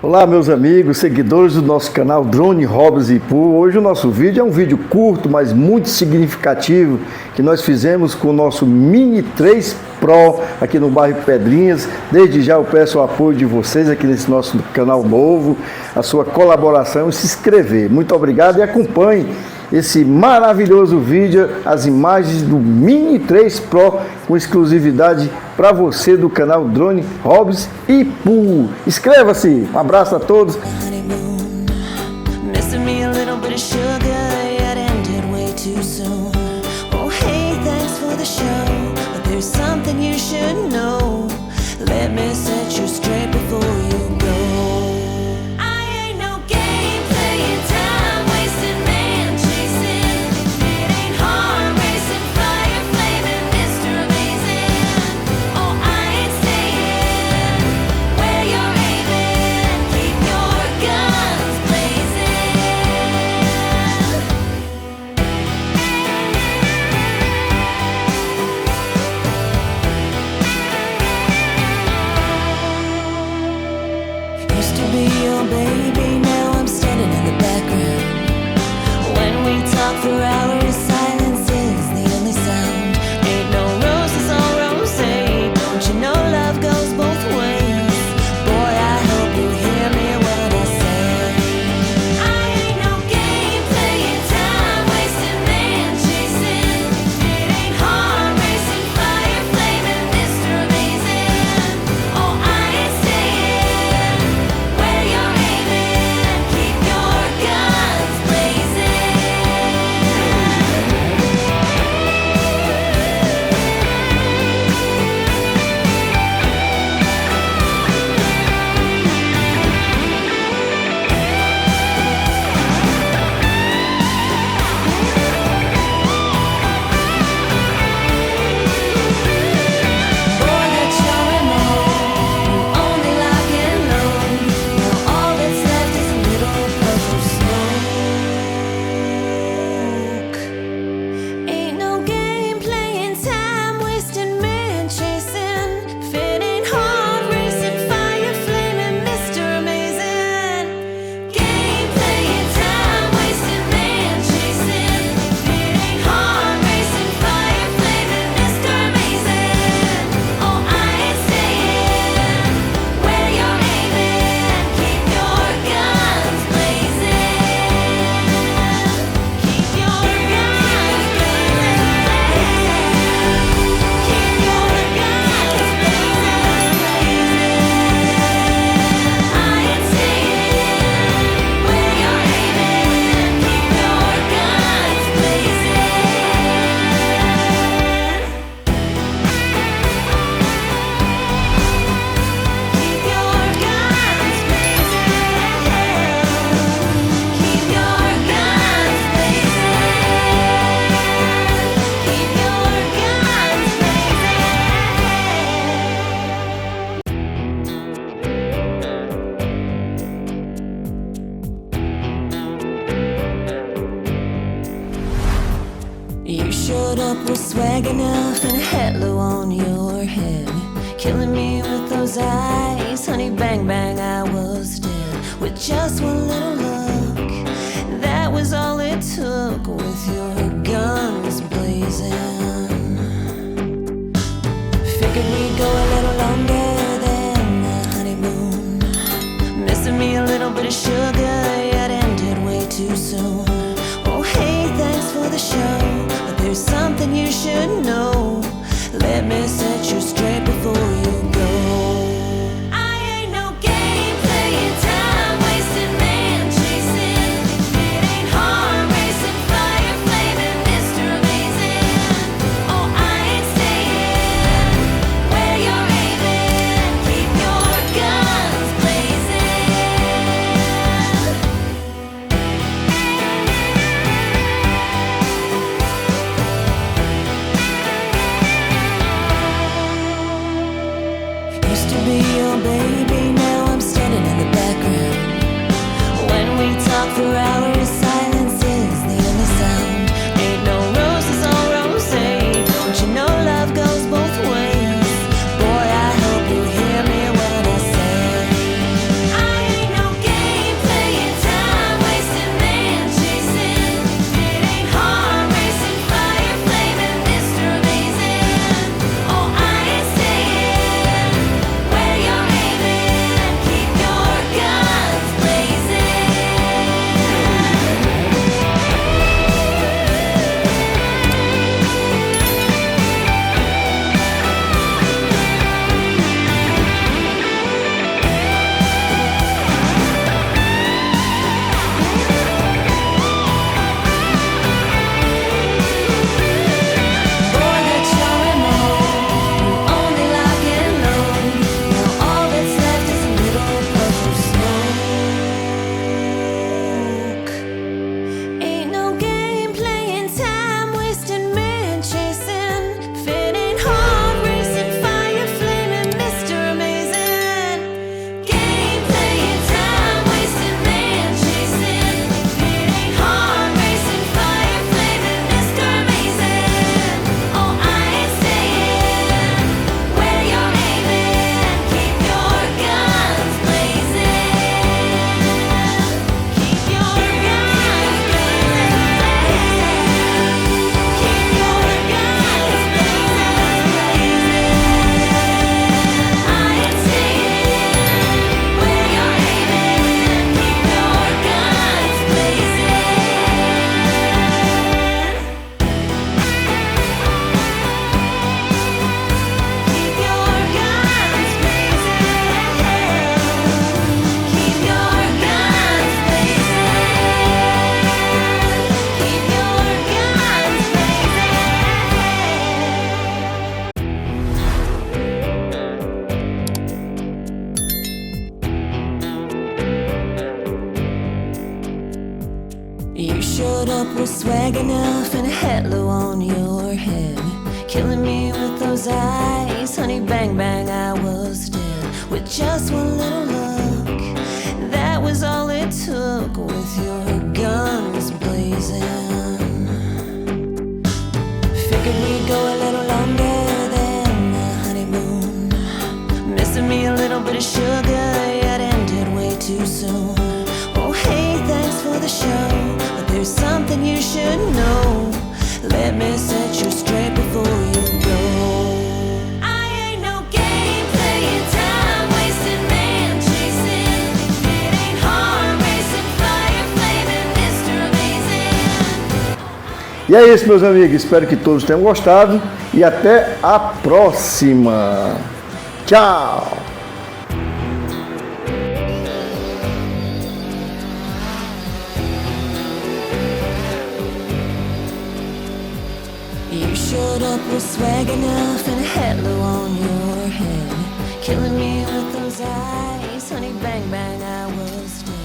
Olá meus amigos, seguidores do nosso canal Drone Hobbies Ipu. Hoje o nosso vídeo é um vídeo curto, mas muito significativo, que nós fizemos com o nosso Mini 3 Pro aqui no bairro Pedrinhas. Desde já eu peço o apoio de vocês aqui nesse nosso canal novo, a sua colaboração e se inscrever. Muito obrigado e acompanhe esse maravilhoso vídeo, as imagens do Mini 3 Pro com exclusividade para você do canal Drone Hobbies Ipu. Inscreva-se! Um abraço a todos! You showed up with swag enough and a halo on your head, killing me with those eyes, honey bang bang, I was dead. With just one little look, that was all it took, with your guns blazing. Figured we'd go a little longer than the honeymoon, missing me a little bit of sugar, yet ended way too soon. Oh hey, thanks for the show, but there's something you should know. Let me set you straight before you go. I ain't no game playing, time wasting, man chasing. It ain't hard racing, fire flaming, Mr. Amazing. Oh, I ain't staying where you're aiming. Keep your guns blazing. showed up with swag enough and a halo on your head, killing me with those eyes, honey bang bang, I was dead. With just one little look, that was all it took, with your guns blazing. Figured we'd go a little longer than the honeymoon, missing me a little bit of sugar, yet ended way too soon. Oh hey, thanks for the show, but there's something you should know. Let me set you straight before you go. I ain't no game playing, time wasting, man chasing. It ain't hard racing, fire flaming, Mr. Amazing. E é isso, meus amigos. Espero que todos tenham gostado e até a próxima. Tchau! You showed up with swag enough and a halo on your head, killing me with those eyes, honey bang bang, I was dead.